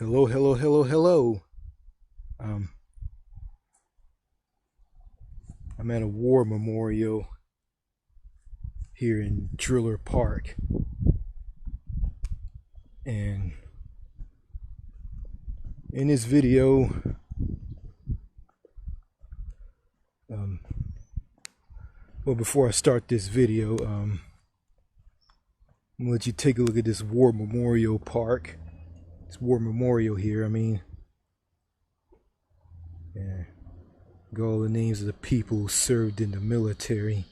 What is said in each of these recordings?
Hello, hello, hello, hello. Um, I'm at a war memorial here in Driller Park, and in this video, um, well, before I start this video, I'm gonna let you take a look at this war memorial park. This war memorial here. Yeah, got all the names of the people who served in the military.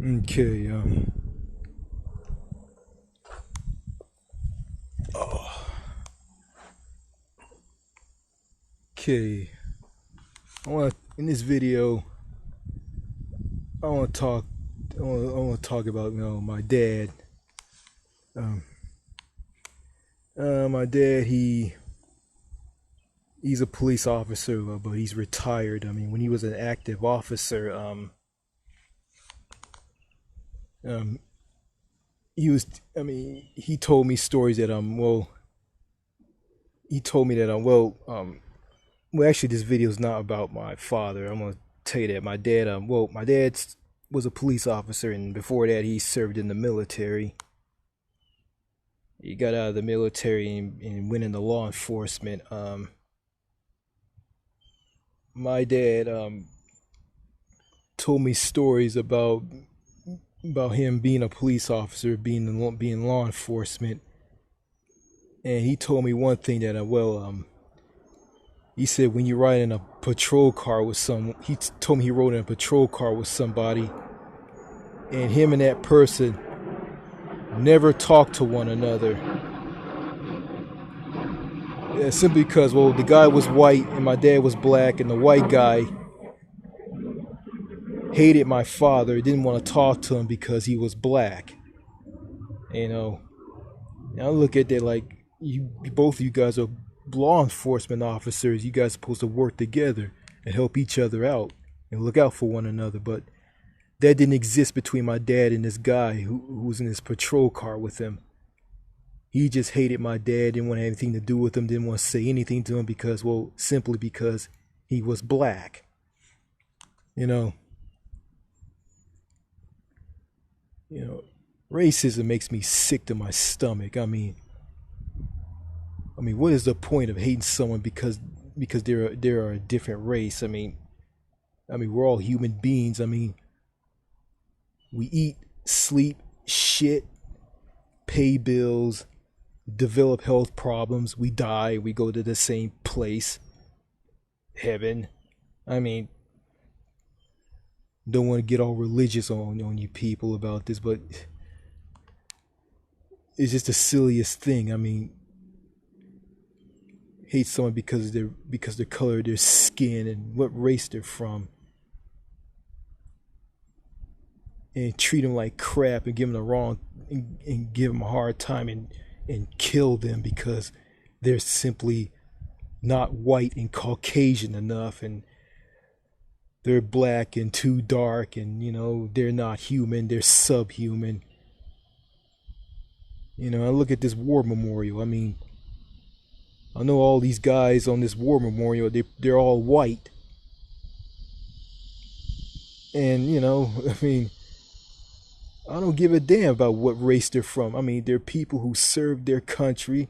Okay, oh, okay. In this video, I want to talk. I want to talk about my dad. Um, my dad, he's a police officer, but he's retired. When he was an active officer, um, he was. He told me stories that he told me that well, actually, this video is not about my father. I'm gonna tell you that my dad was a police officer, and before that, he served in the military. He got out of the military and went into law enforcement. My dad told me stories about him being a police officer, being law enforcement, and he told me one thing that he said when you ride in a patrol car with he told me he rode in a patrol car with somebody, and him and that person never talked to one another. Yeah, simply because the guy was white and my dad was black, and the white guy hated my father, didn't want to talk to him because he was black. And I look at that like both of you guys are law enforcement officers. You guys are supposed to work together and help each other out and look out for one another. But that didn't exist between my dad and this guy who was in his patrol car with him. He just hated my dad, didn't want to have anything to do with him, didn't want to say anything to him simply because he was black. You know, you know, racism makes me sick to my stomach. What is the point of hating someone because they're a different race? We're all human beings. We eat, sleep, shit, pay bills, develop health problems. We die. We go to the same place, heaven. Don't want to get all religious on you people about this, but it's just the silliest thing. Hate someone because the color of their skin and what race they're from, and treat them like crap and give them the wrong and give them a hard time and kill them because they're simply not white and Caucasian enough, and they're black and too dark, and they're not human, they're subhuman. I look at this war memorial. I know all these guys on this war memorial, they're all white. And, I don't give a damn about what race they're from. They're people who served their country.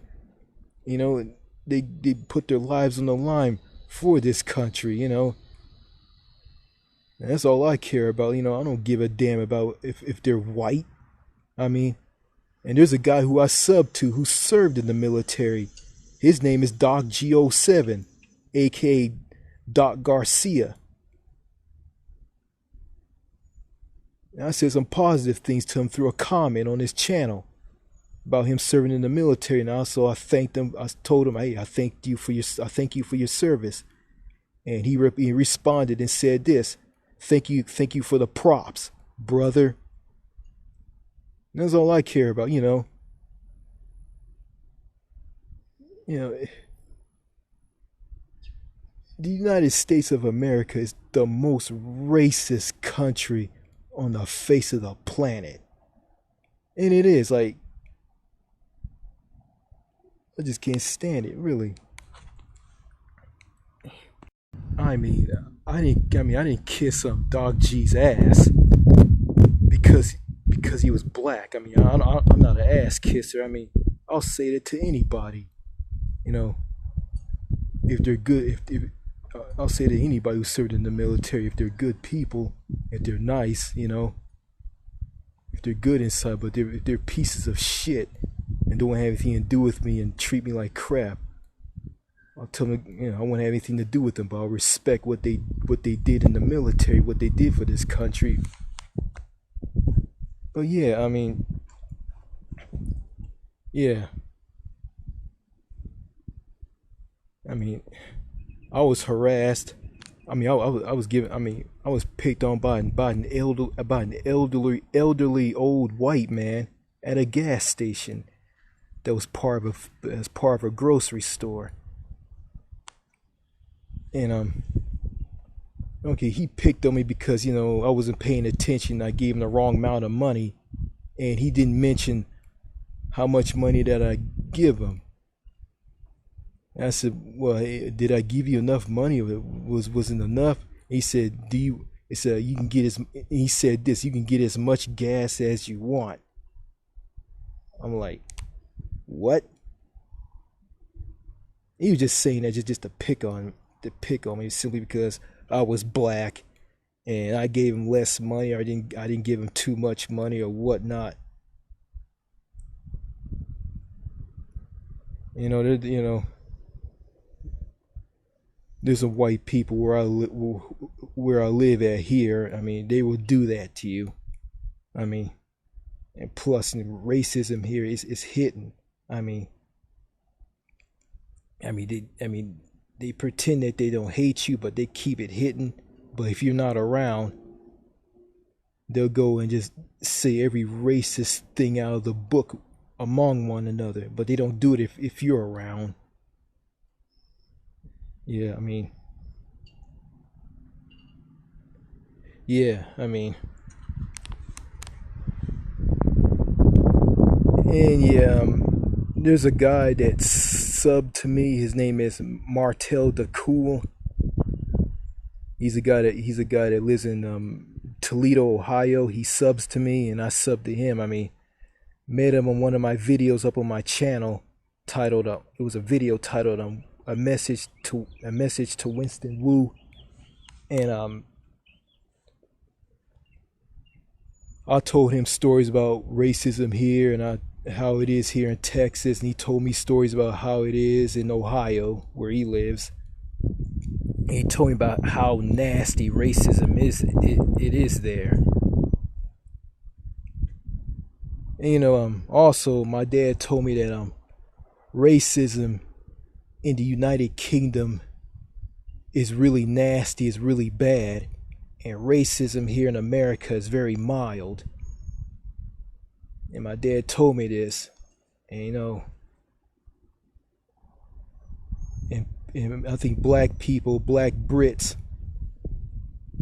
They put their lives on the line for this country, And that's all I care about. I don't give a damn about if they're white. And there's a guy who I subbed to who served in the military. His name is Doc G07, aka Doc Garcia. And I said some positive things to him through a comment on his channel about him serving in the military. And also I thanked him. I told him, hey, I thank you for your service. And he responded and said this: thank you for the props, brother. And that's all I care about. the United States of America is the most racist country on the face of the planet. And it is like, I just can't stand it, really. I mean, I didn't kiss Dog G's ass because he was black. I mean, I'm not an ass kisser. I mean, I'll say that to anybody. You know, if they're good, if I'll say to anybody who served in the military, if they're good people, if they're nice, you know, if they're good inside, but if they're pieces of shit and don't have anything to do with me and treat me like crap, I'll tell them, you know, I won't have anything to do with them, but I'll respect what they did in the military, what they did for this country. But yeah, I mean, yeah, I mean, I was harassed. I mean, I was given. I mean, I was picked on by an elderly old white man at a gas station that was part of a grocery store. And okay, he picked on me because, you know, I wasn't paying attention. I gave him the wrong amount of money, and he didn't mention how much money that I give him. And I said, "Well, did I give you enough money? Or wasn't enough?" He said, "Do you?" He said, "You can get as." He said this: "You can get as much gas as you want." I'm like, "What?" He was just saying that just to pick on me simply because I was black and I gave him less money, or I didn't give him too much money or whatnot. You know, there's some white people where I live at here. I mean, they will do that to you. I mean, and plus racism here is hidden. I mean, they pretend that they don't hate you, but they keep it hidden. But if you're not around, they'll go and just say every racist thing out of the book among one another. But they don't do it if you're around. Yeah, I mean, yeah, I mean, and yeah, there's a guy that subbed to me. His name is Martel the Cool. He's a guy that lives in Toledo, Ohio. He subs to me, and I sub to him. I mean, met him on one of my videos up on my channel, titled it was a video titled a message to Winston Wu, and I told him stories about racism here and how it is here in Texas, and he told me stories about how it is in Ohio where he lives. And he told me about how nasty racism is. It is there. And, you know, also my dad told me that racism in the United Kingdom is really nasty, is really bad, and racism here in America is very mild. And my dad told me this, and you know, and I think black people, black Brits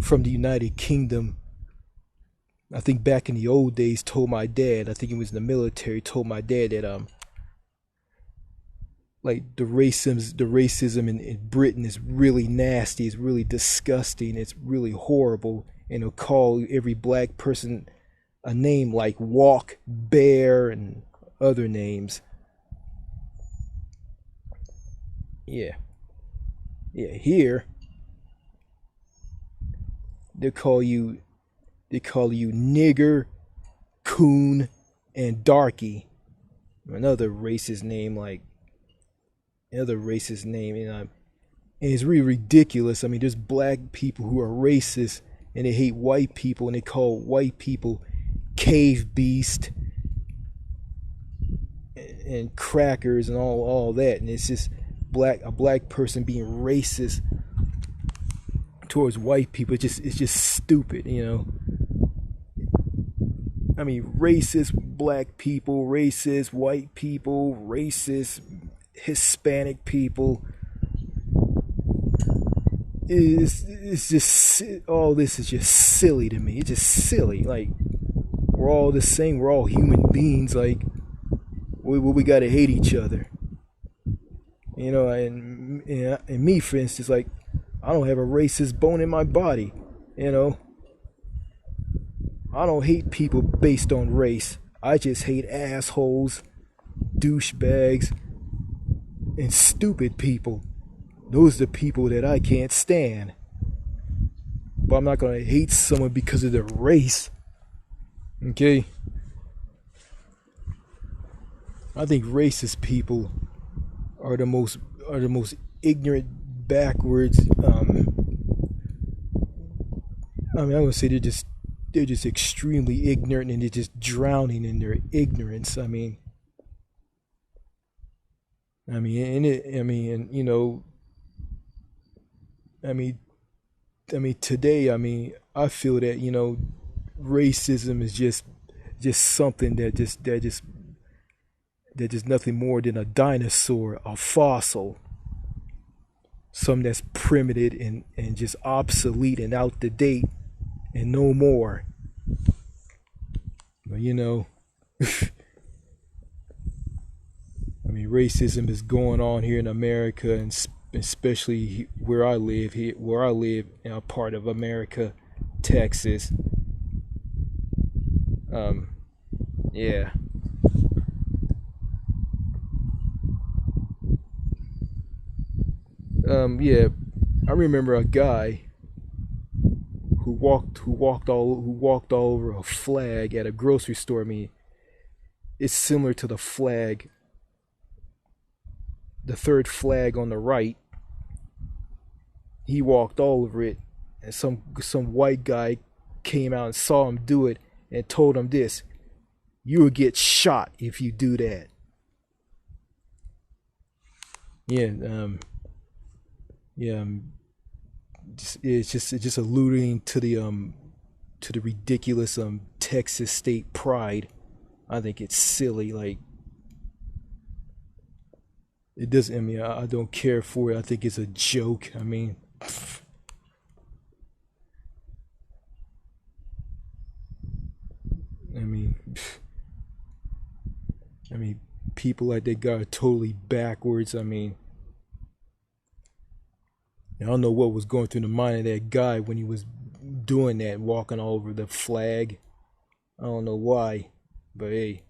from the United Kingdom, I think back in the old days, told my dad, I think he was in the military, told my dad that like the racism in Britain is really nasty, it's really disgusting, it's really horrible, and he'll call every black person a name like Walk, Bear, and other names. Yeah, here they call you nigger, coon, and darky. Another racist name, and it's really ridiculous. I mean, there's black people who are racist and they hate white people, and they call white people cave beast and crackers and all that, and it's just a black person being racist towards white people. It's just stupid, you know. I mean, racist black people, racist white people, racist Hispanic people. it's just all this is just silly to me. It's just silly. Like we're all the same. We're all human beings. Like we gotta hate each other. You know, and me, for instance, like I don't have a racist bone in my body. You know, I don't hate people based on race. I just hate assholes, douchebags, and stupid people. Those are the people that I can't stand. But I'm not gonna hate someone because of their race. Okay? I think racist people are the most ignorant, backwards. I'm gonna say they're just extremely ignorant and they're just drowning in their ignorance. And you know, I mean, today, I feel that racism is just something that just nothing more than a dinosaur, a fossil, something that's primitive and just obsolete and out to date and no more. But racism is going on here in America, and especially where I live in a part of America, Texas. Yeah. Yeah. I remember a guy who walked all over a flag at a grocery store. It's similar to the flag, the third flag on the right. He walked all over it, and some white guy came out and saw him do it and told him this: "You will get shot if you do that." Yeah, yeah. It's just alluding to the ridiculous Texas state pride. I think it's silly. Like it doesn't. I don't care for it. I think it's a joke. I mean, people like that guy are totally backwards. I don't know what was going through the mind of that guy when he was doing that, walking all over the flag. I don't know why, but hey,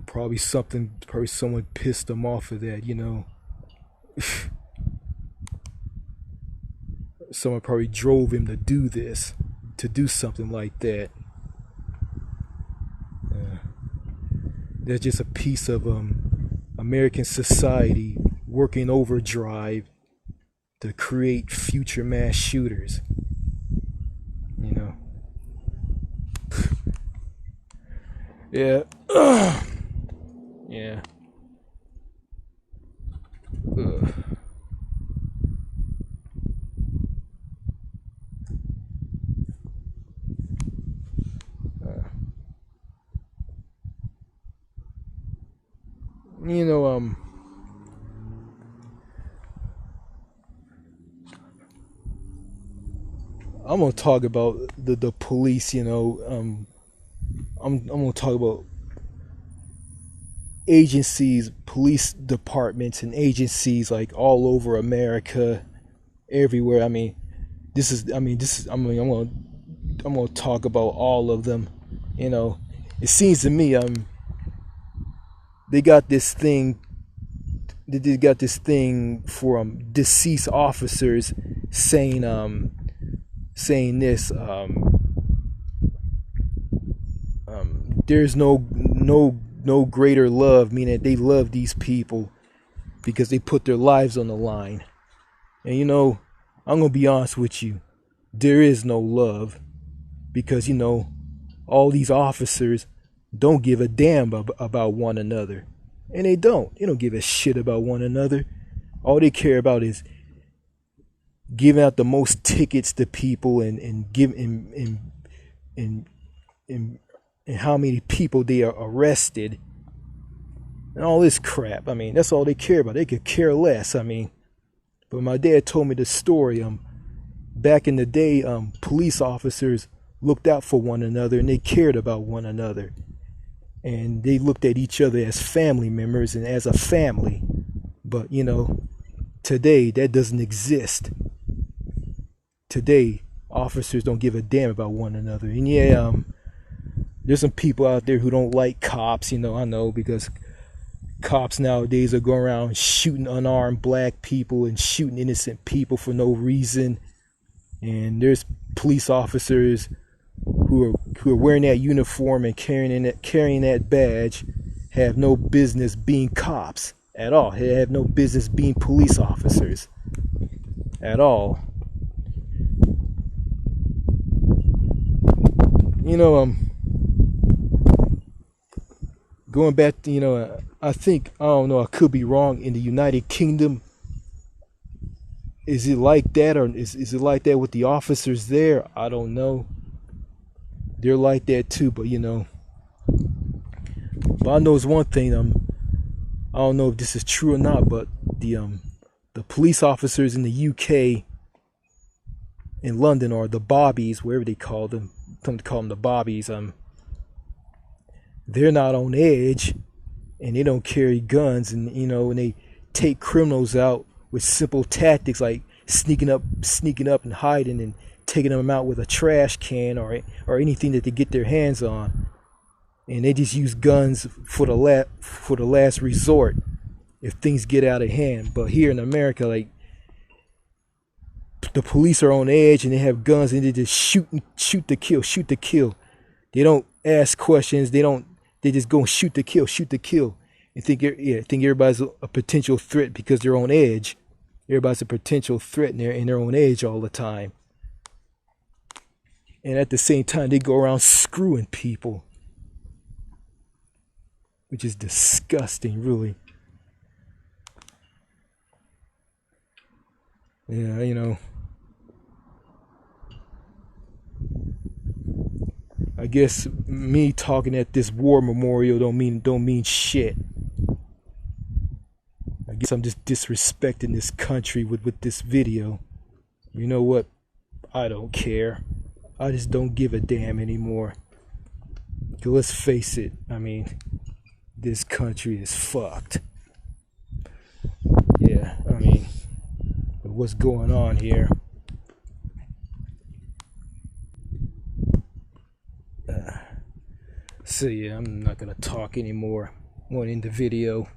probably someone pissed him off of that. Someone probably drove him to do something like that. That's just a piece of American society working overdrive to create future mass shooters. Yeah. Yeah. Ugh. You know, I'm gonna talk about the police. I'm gonna talk about agencies, police departments, and agencies like all over America, everywhere. I'm gonna talk about all of them. It seems to me they got this thing. They got this thing for deceased officers saying this. There's no greater love, meaning they love these people because they put their lives on the line. And I'm gonna be honest with you, there is no love because all these officers don't give a damn about one another, and they don't give a shit about one another. All they care about is giving out the most tickets to people and how many people they are arrested, and all this crap. I mean, that's all they care about. They could care less. I mean, but my dad told me the story. Back in the day, police officers looked out for one another and they cared about one another. And they looked at each other as family members and as a family. But, you know, today that doesn't exist. Today, officers don't give a damn about one another. And yeah, there's some people out there who don't like cops, you know, I know, because cops nowadays are going around shooting unarmed black people and shooting innocent people for no reason. And there's police officers who are wearing that uniform and carrying that badge have no business being cops at all. They have no business being police officers at all. You know, going back to, you know, I think, I don't know, I could be wrong, in the United Kingdom, is it like that, or is it like that with the officers there? I don't know. They're like that too, but you know. But I know it's one thing, I don't know if this is true or not, but the police officers in the UK, in London, or the bobbies, wherever they call them, come to call them the bobbies, they're not on edge, and they don't carry guns, and you know, and they take criminals out with simple tactics like sneaking up and hiding and taking them out with a trash can or anything that they get their hands on. And they just use guns for the last resort if things get out of hand. But here in America, like, the police are on edge and they have guns and they just shoot to kill. They don't ask questions. They just go and shoot to kill, and think everybody's a potential threat because they're on edge. Everybody's a potential threat and they're on edge all the time. And at the same time, they go around screwing people, which is disgusting, really. Yeah, you know, I guess me talking at this war memorial don't mean shit. I guess I'm just disrespecting this country with this video. You know what? I don't care. I just don't give a damn anymore. 'Cause let's face it, I mean, this country is fucked. Yeah, I mean, what's going on here? So yeah, I'm not gonna talk anymore. I'm gonna end the video.